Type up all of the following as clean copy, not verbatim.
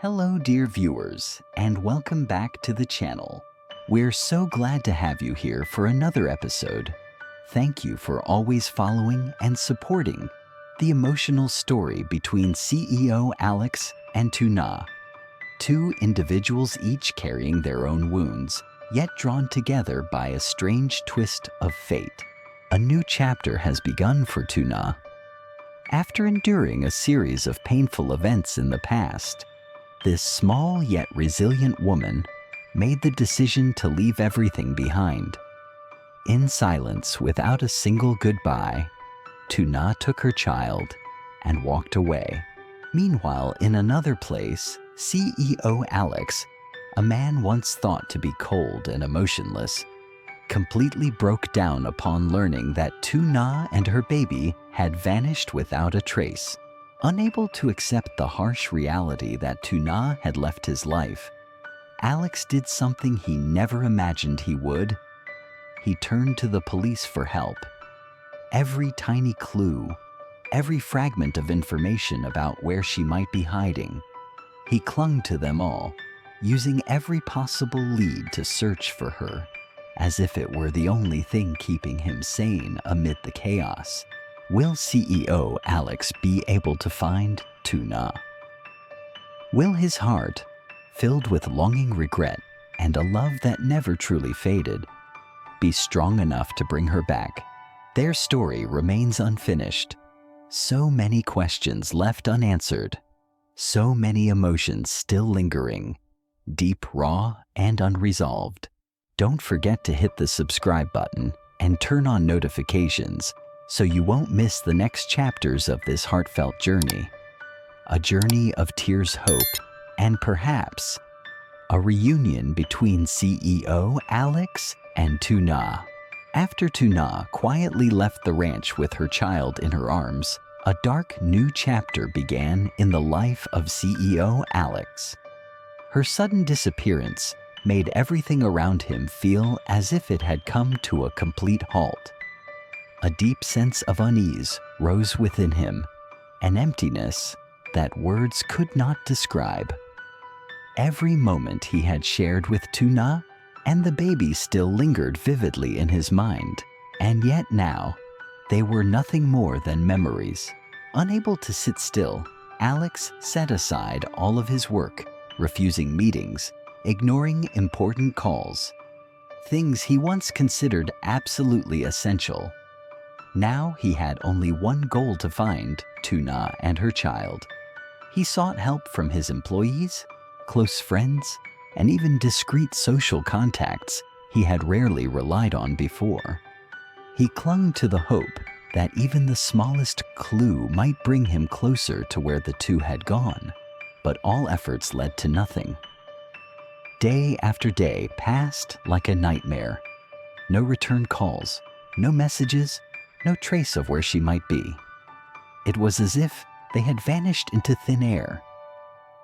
Hello dear viewers, and welcome back to the channel. We're so glad to have you here for another episode. Thank you for always following and supporting the emotional story between CEO Alex and Tuna. Two individuals each carrying their own wounds, yet drawn together by a strange twist of fate. A new chapter has begun for Tuna. After enduring a series of painful events in the past, this small yet resilient woman made the decision to leave everything behind. In silence, without a single goodbye, Tuna took her child and walked away. Meanwhile, in another place, CEO Alex, a man once thought to be cold and emotionless, completely broke down upon learning that Tuna and her baby had vanished without a trace. Unable to accept the harsh reality that Tuna had left his life, Alex did something he never imagined he would. He turned to the police for help. Every tiny clue, every fragment of information about where she might be hiding, he clung to them all, using every possible lead to search for her, as if it were the only thing keeping him sane amid the chaos. Will CEO Alex be able to find Tuna? Will his heart, filled with longing regret and a love that never truly faded, be strong enough to bring her back? Their story remains unfinished. So many questions left unanswered. So many emotions still lingering, deep, raw, and unresolved. Don't forget to hit the subscribe button and turn on notifications so you won't miss the next chapters of this heartfelt journey. A journey of tears, hope, and perhaps a reunion between CEO Alex and Tuna. After Tuna quietly left the ranch with her child in her arms, a dark new chapter began in the life of CEO Alex. Her sudden disappearance made everything around him feel as if it had come to a complete halt. A deep sense of unease rose within him, an emptiness that words could not describe. Every moment he had shared with Tuna and the baby still lingered vividly in his mind, and yet now they were nothing more than memories. Unable to sit still, Alex set aside all of his work, refusing meetings, ignoring important calls, things he once considered absolutely essential. Now he had only one goal to find Tuna and her child. He sought help from his employees, close friends, and even discreet social contacts he had rarely relied on before. He clung to the hope that even the smallest clue might bring him closer to where the two had gone, but all efforts led to nothing. Day after day passed like a nightmare. No return calls, no messages, no trace of where she might be. It was as if they had vanished into thin air.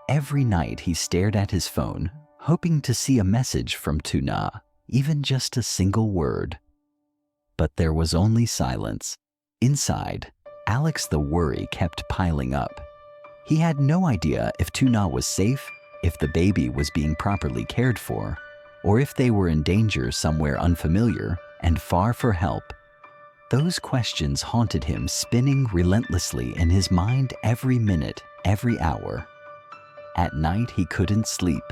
Every night he stared at his phone, hoping to see a message from Tuna, even just a single word. But there was only silence. Inside, Alex, the worry kept piling up. He had no idea if Tuna was safe, if the baby was being properly cared for, or if they were in danger somewhere unfamiliar and far for help. Those questions haunted him, spinning relentlessly in his mind every minute, every hour. At night he couldn't sleep.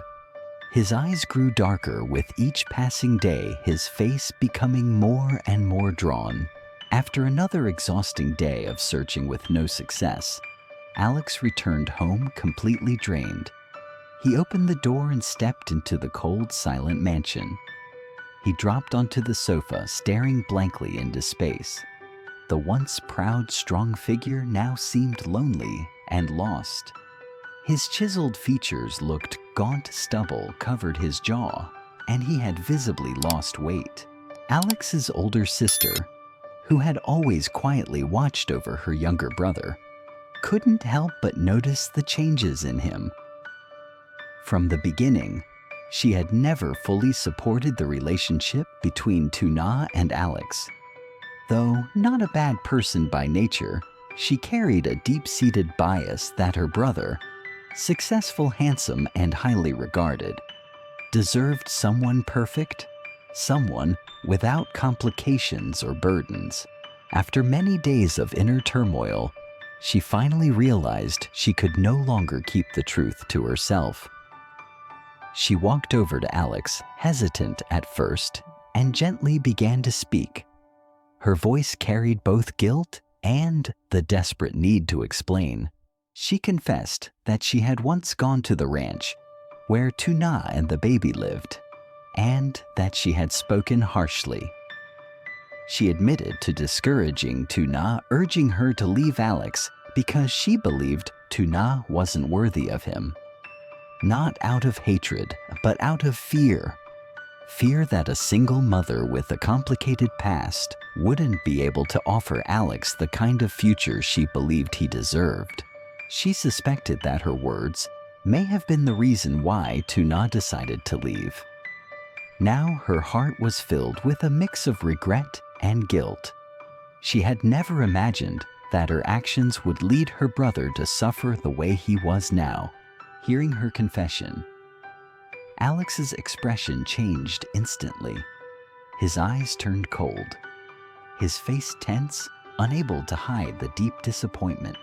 His eyes grew darker with each passing day, his face becoming more and more drawn. After another exhausting day of searching with no success, Alex returned home completely drained. He opened the door and stepped into the cold, silent mansion. He dropped onto the sofa, staring blankly into space. The once proud, strong figure now seemed lonely and lost. His chiseled features looked gaunt, stubble covered his jaw, and he had visibly lost weight. Alex's older sister, who had always quietly watched over her younger brother, couldn't help but notice the changes in him. From the beginning, she had never fully supported the relationship between Tuna and Alex. Though not a bad person by nature, she carried a deep-seated bias that her brother, successful, handsome, and highly regarded, deserved someone perfect, someone without complications or burdens. After many days of inner turmoil, she finally realized she could no longer keep the truth to herself. She walked over to Alex, hesitant at first, and gently began to speak. Her voice carried both guilt and the desperate need to explain. She confessed that she had once gone to the ranch where Tuna and the baby lived, and that she had spoken harshly. She admitted to discouraging Tuna, urging her to leave Alex because she believed Tuna wasn't worthy of him. Not out of hatred, but out of fear. Fear that a single mother with a complicated past wouldn't be able to offer Alex the kind of future she believed he deserved. She suspected that her words may have been the reason why Tuna decided to leave. Now her heart was filled with a mix of regret and guilt. She had never imagined that her actions would lead her brother to suffer the way he was now. Hearing her confession, Alex's expression changed instantly. His eyes turned cold, his face tense, unable to hide the deep disappointment.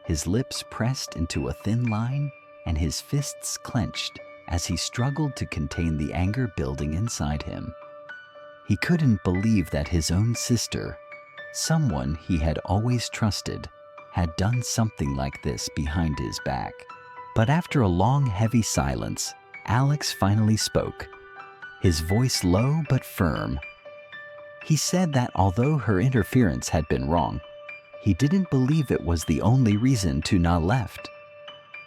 His lips pressed into a thin line and his fists clenched as he struggled to contain the anger building inside him. He couldn't believe that his own sister, someone he had always trusted, had done something like this behind his back. But after a long, heavy silence, Alex finally spoke, his voice low but firm. He said that although her interference had been wrong, he didn't believe it was the only reason Tuna left.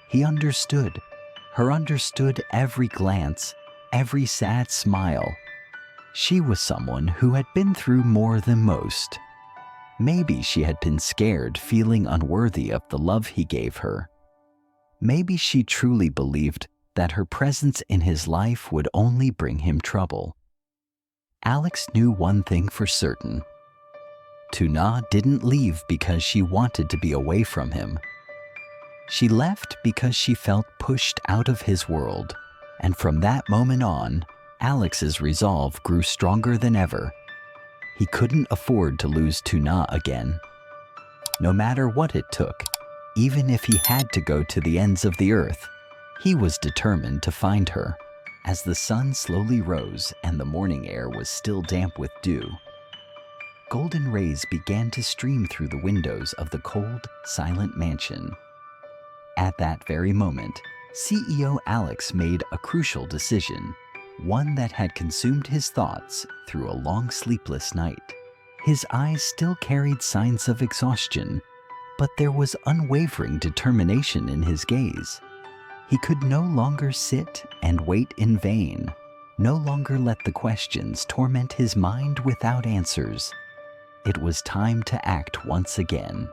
He understood. Her understood every glance, every sad smile. She was someone who had been through more than most. Maybe she had been scared, feeling unworthy of the love he gave her. Maybe she truly believed that her presence in his life would only bring him trouble. Alex knew one thing for certain. Tuna didn't leave because she wanted to be away from him. She left because she felt pushed out of his world, and from that moment on, Alex's resolve grew stronger than ever. He couldn't afford to lose Tuna again. No matter what it took, even if he had to go to the ends of the earth, he was determined to find her. As the sun slowly rose and the morning air was still damp with dew, golden rays began to stream through the windows of the cold, silent mansion. At that very moment, CEO Alex made a crucial decision, one that had consumed his thoughts through a long sleepless night. His eyes still carried signs of exhaustion, but there was unwavering determination in his gaze. He could no longer sit and wait in vain, no longer let the questions torment his mind without answers. It was time to act once again.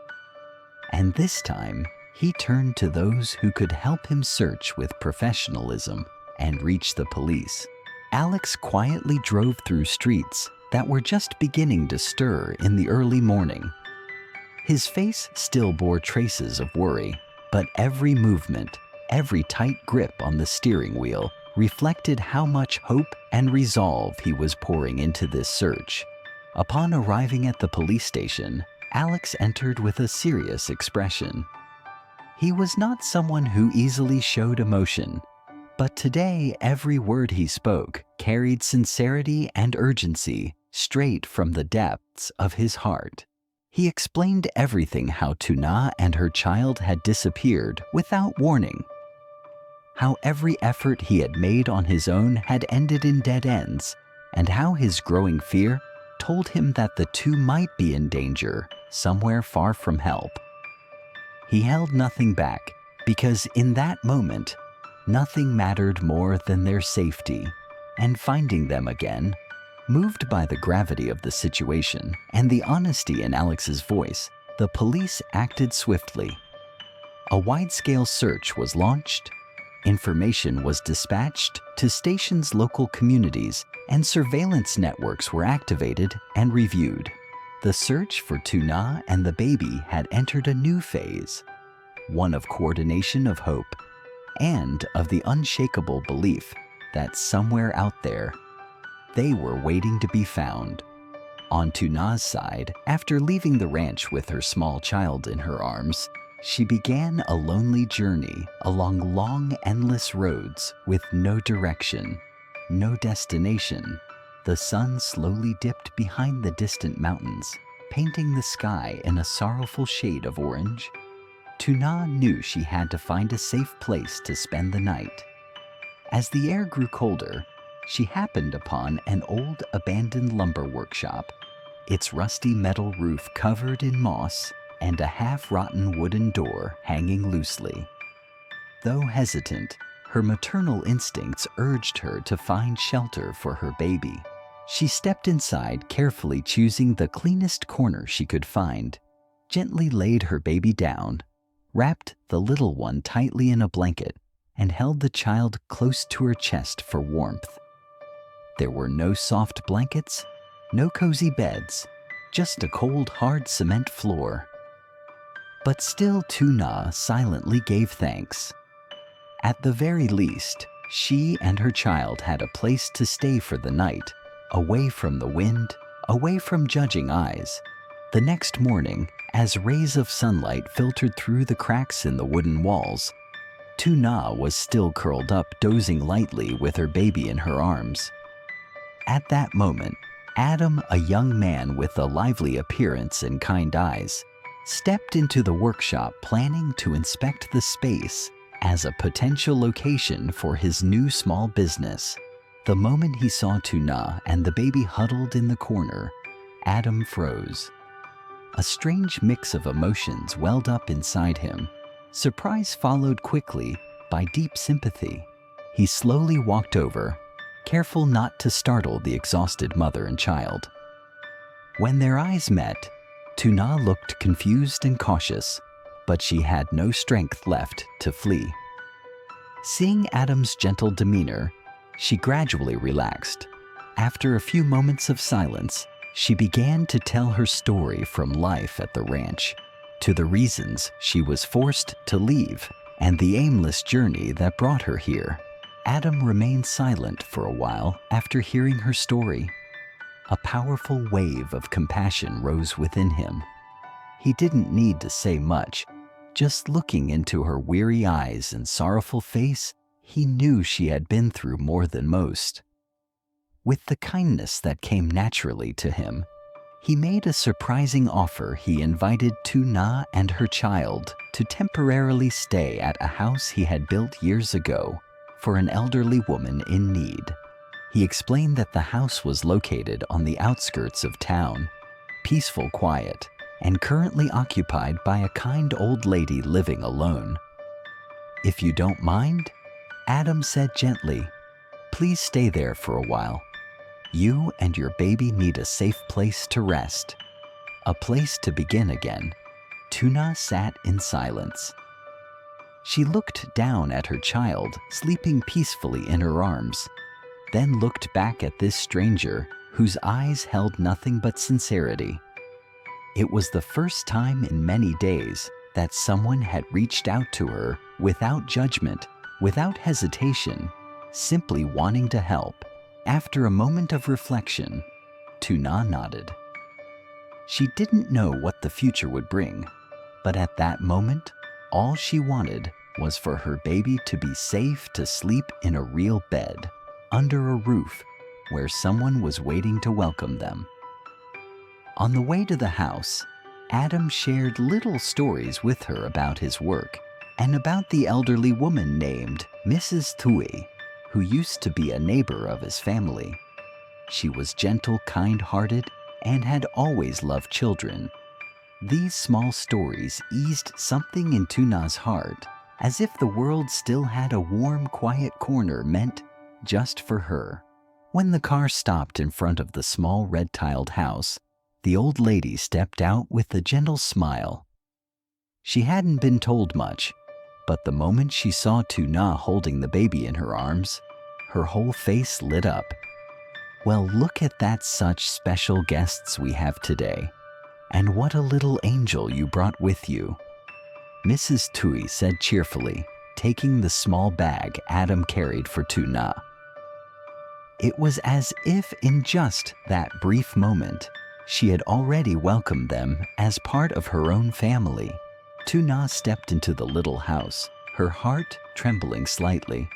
And this time, he turned to those who could help him search with professionalism and reach the police. Alex quietly drove through streets that were just beginning to stir in the early morning. His face still bore traces of worry, but every movement, every tight grip on the steering wheel reflected how much hope and resolve he was pouring into this search. Upon arriving at the police station, Alex entered with a serious expression. He was not someone who easily showed emotion, but today every word he spoke carried sincerity and urgency straight from the depths of his heart. He explained everything: how Tuna and her child had disappeared without warning, how every effort he had made on his own had ended in dead ends, and how his growing fear told him that the two might be in danger somewhere far from help. He held nothing back, because in that moment, nothing mattered more than their safety and finding them again. Moved by the gravity of the situation and the honesty in Alex's voice, the police acted swiftly. A wide-scale search was launched, information was dispatched to stations, local communities, and surveillance networks were activated and reviewed. The search for Tuna and the baby had entered a new phase, one of coordination, of hope, and of the unshakable belief that somewhere out there, they were waiting to be found. On Tuna's side, after leaving the ranch with her small child in her arms, she began a lonely journey along long, endless roads with no direction, no destination. The sun slowly dipped behind the distant mountains, painting the sky in a sorrowful shade of orange. Tuna knew she had to find a safe place to spend the night. As the air grew colder, she happened upon an old abandoned lumber workshop, its rusty metal roof covered in moss and a half-rotten wooden door hanging loosely. Though hesitant, her maternal instincts urged her to find shelter for her baby. She stepped inside, carefully choosing the cleanest corner she could find, gently laid her baby down, wrapped the little one tightly in a blanket, and held the child close to her chest for warmth. There were no soft blankets, no cozy beds, just a cold, hard cement floor. But still Tuna silently gave thanks. At the very least, she and her child had a place to stay for the night, away from the wind, away from judging eyes. The next morning, as rays of sunlight filtered through the cracks in the wooden walls, Tuna was still curled up, dozing lightly with her baby in her arms. At that moment, Adam, a young man with a lively appearance and kind eyes, stepped into the workshop, planning to inspect the space as a potential location for his new small business. The moment he saw Tuna and the baby huddled in the corner, Adam froze. A strange mix of emotions welled up inside him. Surprise followed quickly by deep sympathy. He slowly walked over, careful not to startle the exhausted mother and child. When their eyes met, Tuna looked confused and cautious, but she had no strength left to flee. Seeing Adam's gentle demeanor, she gradually relaxed. After a few moments of silence, she began to tell her story from life at the ranch, to the reasons she was forced to leave, and the aimless journey that brought her here. Adam remained silent for a while after hearing her story. A powerful wave of compassion rose within him. He didn't need to say much. Just looking into her weary eyes and sorrowful face, he knew she had been through more than most. With the kindness that came naturally to him, he made a surprising offer. He invited Tuna and her child to temporarily stay at a house he had built years ago for an elderly woman in need. He explained that the house was located on the outskirts of town, peaceful, quiet, and currently occupied by a kind old lady living alone. "If you don't mind," Adam said gently, "please stay there for a while. You and your baby need a safe place to rest, a place to begin again." Tuna sat in silence. She looked down at her child, sleeping peacefully in her arms, then looked back at this stranger whose eyes held nothing but sincerity. It was the first time in many days that someone had reached out to her without judgment, without hesitation, simply wanting to help. After a moment of reflection, Tuna nodded. She didn't know what the future would bring, but at that moment, all she wanted was for her baby to be safe to sleep in a real bed, under a roof where someone was waiting to welcome them. On the way to the house, Adam shared little stories with her about his work and about the elderly woman named Mrs. Tui, who used to be a neighbor of his family. She was gentle, kind-hearted, and had always loved children. These small stories eased something in Tuna's heart, as if the world still had a warm, quiet corner meant just for her. When the car stopped in front of the small red-tiled house, the old lady stepped out with a gentle smile. She hadn't been told much, but the moment she saw Tuna holding the baby in her arms, her whole face lit up. "Well, look at that, such special guests we have today. And what a little angel you brought with you," Mrs. Tui said cheerfully, taking the small bag Adam carried for Tuna. It was as if in just that brief moment, she had already welcomed them as part of her own family. Tuna stepped into the little house, her heart trembling slightly.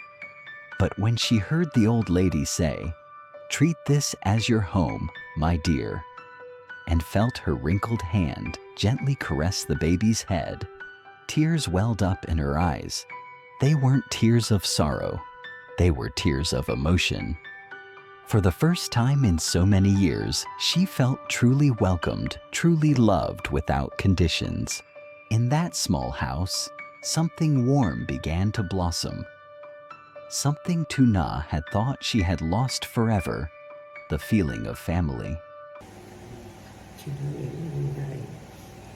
But when she heard the old lady say, "Treat this as your home, my dear," and felt her wrinkled hand gently caress the baby's head, tears welled up in her eyes. They weren't tears of sorrow, they were tears of emotion. For the first time in so many years, she felt truly welcomed, truly loved without conditions. In that small house, something warm began to blossom. Something Tuna had thought she had lost forever, the feeling of family. Trên thực tế như này,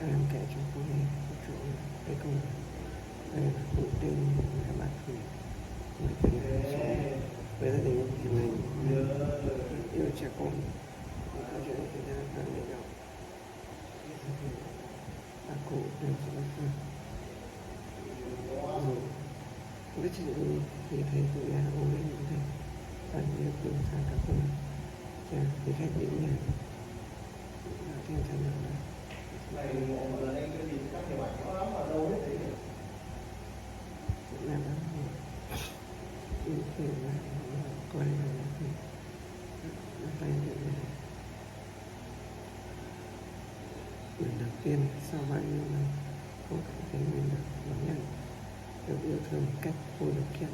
em kể cho cô nghe câu chuyện cái câu đây là cụ tên là bạn thủy người tình sống với gia đình thì mình yêu trẻ con câu chuyện thì ra là người nhỏ và cụ tên là bạn rồi với chị thì thấy tụi nhà ôm lên như thế và nhiều từ xa cả con thì khách đến nhà theo thành nào đó này một lần đây cái gì các nhiều bạn nó lắm ở đâu hết thì là đó thì là coi là nó tay được lần đầu tiên sau bao nhiêu năm cô cảm thấy mình được đón nhận được yêu thương một cách vô điều kiện.